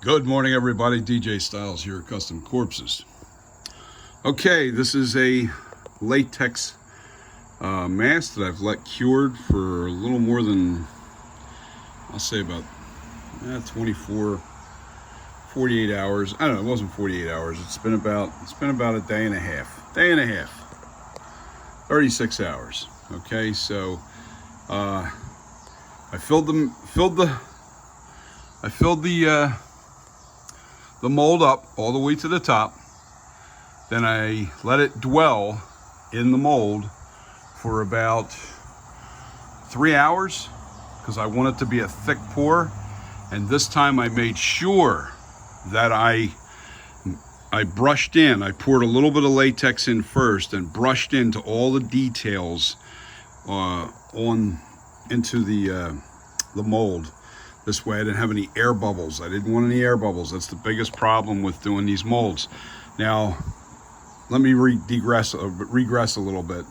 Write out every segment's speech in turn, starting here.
Good morning, everybody. DJ Styles here at Custom Corpses. Okay, this is a latex mask that I've let cured for a little more than, I'll say about 24, 48 hours. I don't know, it wasn't 48 hours. It's been about a day and a half. 36 hours. Okay, so I filled the mold up all the way to the top. Then I let it dwell in the mold for about 3 hours because I want it to be a thick pour. And this time I made sure that I brushed in. I poured a little bit of latex in first and brushed into all the details into the mold. This way I didn't have any air bubbles. I didn't want any air bubbles. That's the biggest problem with doing these molds. Now, let me regress a little bit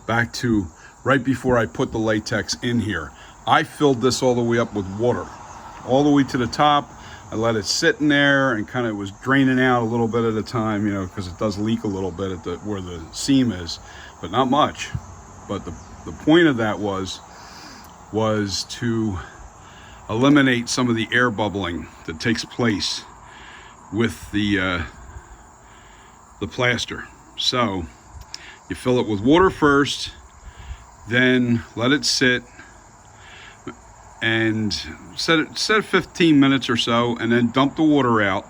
back to right before I put the latex in here. I filled this all the way up with water, all the way to the top. I let it sit in there and kind of was draining out a little bit at a time, you know, because it does leak a little bit at where the seam is, but not much. But the point of that was to eliminate some of the air bubbling that takes place with the plaster. So you fill it with water first, then let it sit and set it 15 minutes or so, and then dump the water out,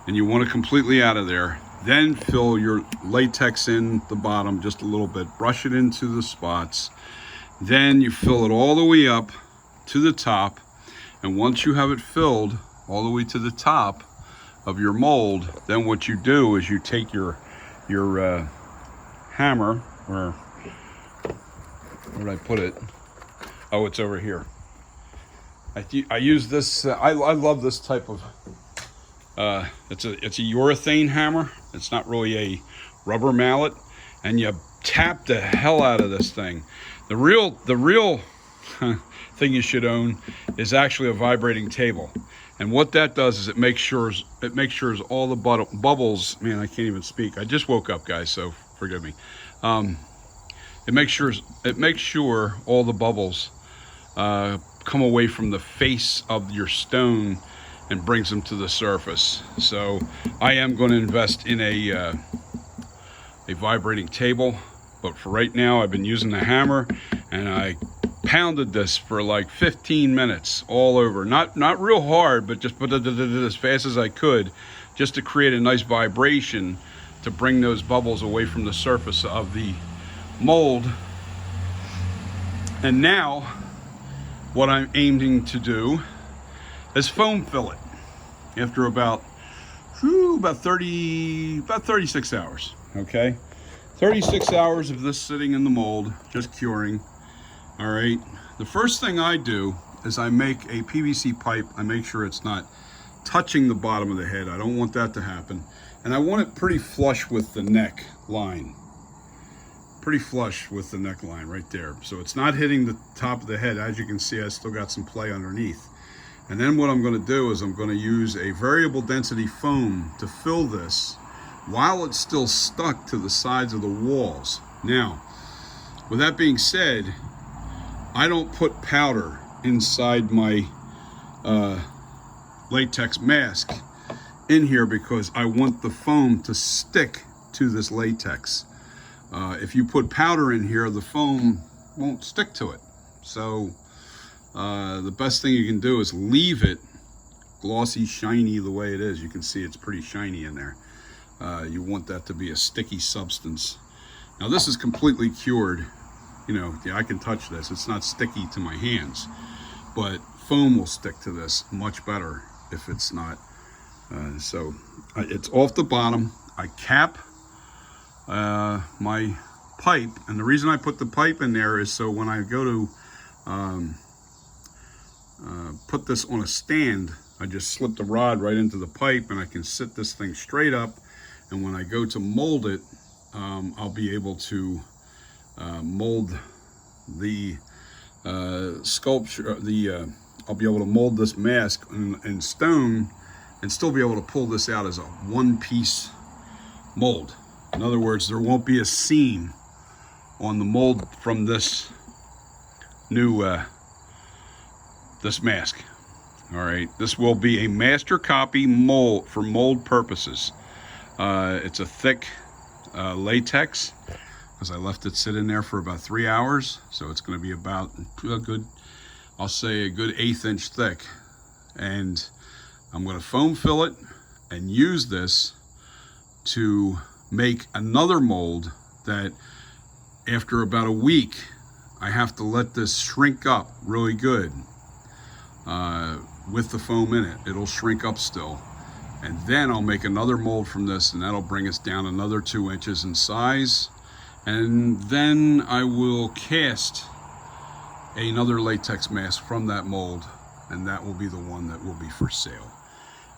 and you want it completely out of there. Then fill your latex in the bottom just a little bit, brush it into the spots. Then you fill it all the way up to the top, and once you have it filled all the way to the top of your mold, then what you do is you take your hammer, or where did I put it? Oh, it's over here. I use this. I love this type of. It's a urethane hammer. It's not really a rubber mallet, and you tap the hell out of this thing. The real thing you should own is actually a vibrating table, and what that does is it makes sure all the bubbles. Man, I can't even speak. I just woke up, guys, so forgive me. It makes sure all the bubbles come away from the face of your stone and brings them to the surface. So I am going to invest in a vibrating table, but for right now I've been using the hammer, and I pounded this for like 15 minutes all over. Not real hard, but just as fast as I could, just to create a nice vibration to bring those bubbles away from the surface of the mold. And now what I'm aiming to do is foam fill it after about 36 hours. Okay, 36 hours of this sitting in the mold, just curing. All right, the first thing I do is I make a PVC pipe. I make sure it's not touching the bottom of the head. I don't want that to happen. And I want it pretty flush with the neck line. Pretty flush with the neckline right there. So it's not hitting the top of the head. As you can see, I still got some play underneath. And then what I'm going to do is I'm going to use a variable density foam to fill this while it's still stuck to the sides of the walls. Now, with that being said, I don't put powder inside my latex mask in here because I want the foam to stick to this latex. If you put powder in here, the foam won't stick to it. So the best thing you can do is leave it glossy, shiny the way it is. You can see it's pretty shiny in there. You want that to be a sticky substance. Now this is completely cured. You know, yeah, I can touch this. It's not sticky to my hands, but foam will stick to this much better if it's not. So it's off the bottom. I cap my pipe, and the reason I put the pipe in there is so when I go to put this on a stand, I just slip the rod right into the pipe, and I can sit this thing straight up, and when I go to mold it, I'll be able to mold the sculpture, I'll be able to mold this mask in stone and still be able to pull this out as a one-piece mold. In other words, there won't be a seam on the mold from this new this mask. All right, this will be a master copy mold for mold purposes. It's a thick latex, because I left it sit in there for about 3 hours, so it's going to be about a good, I'll say a good 1/8 inch thick. And I'm going to foam fill it and use this to make another mold that after about a week I have to let this shrink up really good with the foam in it. It'll shrink up still, and then I'll make another mold from this, and that'll bring us down another 2 inches in size. And then I will cast another latex mask from that mold, and that will be the one that will be for sale.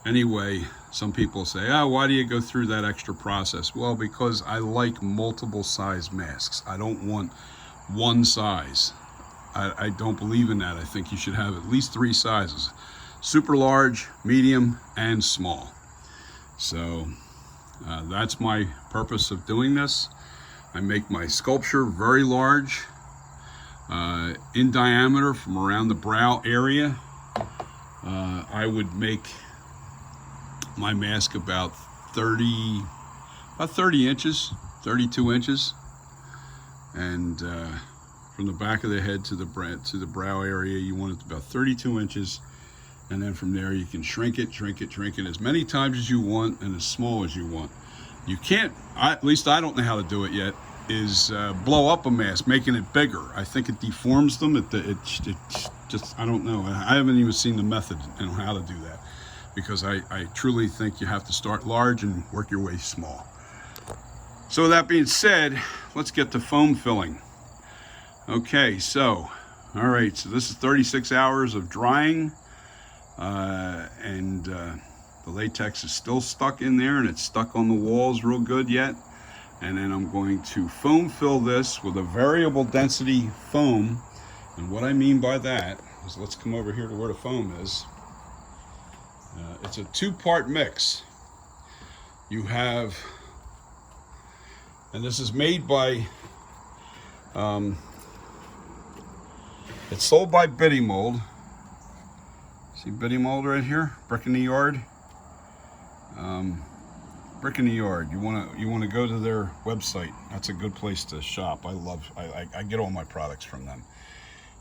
Anyway, some people say, oh, why do you go through that extra process? Well, because I like multiple size masks. I don't want one size. I don't believe in that. I think you should have at least 3 sizes: super large, medium, and small. So that's my purpose of doing this. I make my sculpture very large, in diameter from around the brow area. I would make my mask about 30 inches, 32 inches, and from the back of the head to the brow area, you want it about 32 inches, and then from there you can shrink it as many times as you want and as small as you want. You can't, at least I don't know how to do it yet, is blow up a mask, making it bigger. I think it deforms them. It just, I don't know. I haven't even seen the method on how to do that, because I truly think you have to start large and work your way small. So with that being said, let's get to foam filling. Okay, so, all right, so this is 36 hours of drying, and the latex is still stuck in there, and it's stuck on the walls real good yet. And then I'm going to foam fill this with a variable density foam. And what I mean by that is, let's come over here to where the foam is. It's a 2-part mix. You have, and this is made by, it's sold by Bitty Mold. See Bitty Mold right here, Brick in the Yard. Brick in the Yard. You want to go to their website. That's a good place to shop. I get all my products from them.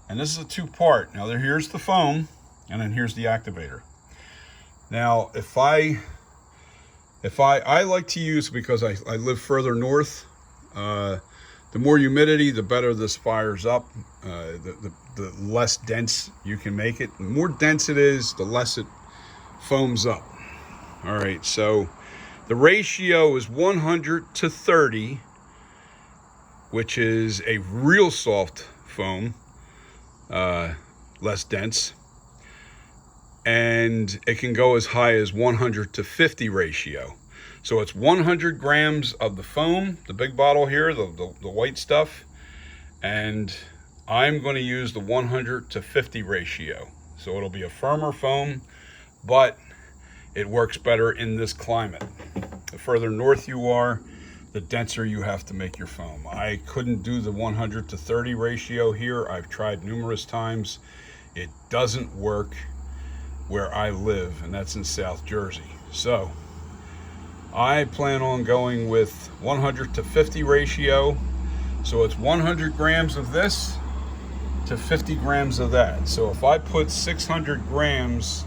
And this is a 2-part. Now here's the foam, and then here's the activator. Now I like to use, because I live further north, the more humidity, the better this fires up. The less dense you can make it. The more dense it is, the less it foams up. All right, so the ratio is 100:30, which is a real soft foam, less dense. And it can go as high as 100:50 ratio. So it's 100 grams of the foam, the big bottle here, the white stuff, and I'm going to use the 100:50 ratio. So it'll be a firmer foam, but it works better in this climate. The further north you are, the denser you have to make your foam. I couldn't do the 100:30 ratio here. I've tried numerous times. It doesn't work where I live, and that's in South Jersey. So I plan on going with 100:50 ratio. So it's 100 grams of this to 50 grams of that. So if I put 600 grams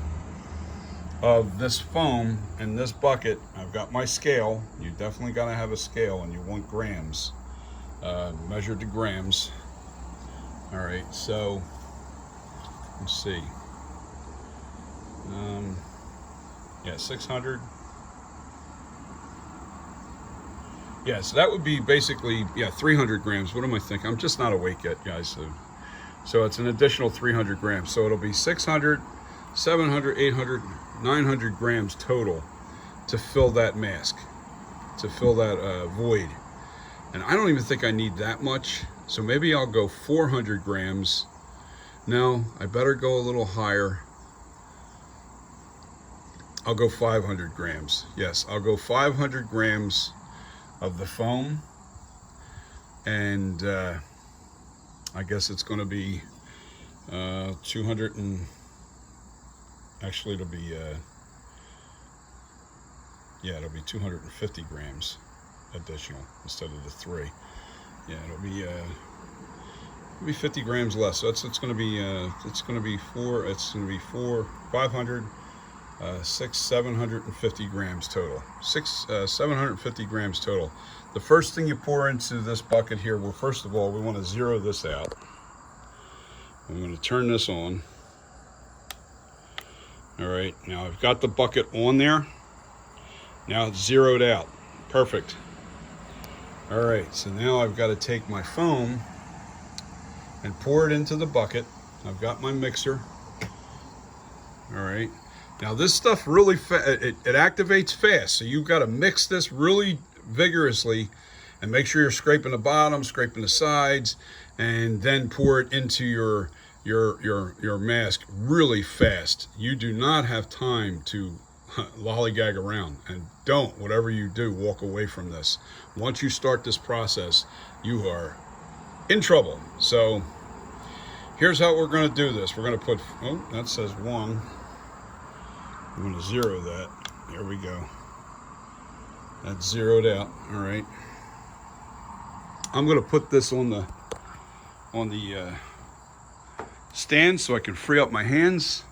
of this foam in this bucket, I've got my scale. You definitely got to have a scale, and you want grams, measured to grams. All right, so let's see. Yeah, 600. Yeah, so that would be basically, 300 grams. What am I thinking? I'm just not awake yet, guys. So it's an additional 300 grams. So it'll be 600, 700, 800, 900 grams total to fill that mask, to fill that void. And I don't even think I need that much. So maybe I'll go 400 grams. No, I better go a little higher. I'll go 500 grams. Yes, I'll go 500 grams of the foam. And I guess it's going to be 200 and... Actually, it'll be... yeah, it'll be 250 grams additional instead of the 3. Yeah, it'll be 50 grams less. So it's going to be 500, 750 grams total. 750 grams total. The first thing you pour into this bucket here, well, first of all, we want to zero this out. I'm going to turn this on. All right, now I've got the bucket on there. Now it's zeroed out. Perfect. All right, so now I've got to take my foam and pour it into the bucket. I've got my mixer. All right. Now this stuff really, it activates fast, so you've got to mix this really vigorously and make sure you're scraping the bottom, scraping the sides, and then pour it into your mask really fast. You do not have time to lollygag around, and don't, whatever you do, walk away from this. Once you start this process, you are in trouble. So here's how we're going to do this. We're going to put, oh, that says 1. I'm going to zero that. There we go. That's zeroed out. All right. I'm going to put this on the stand so I can free up my hands.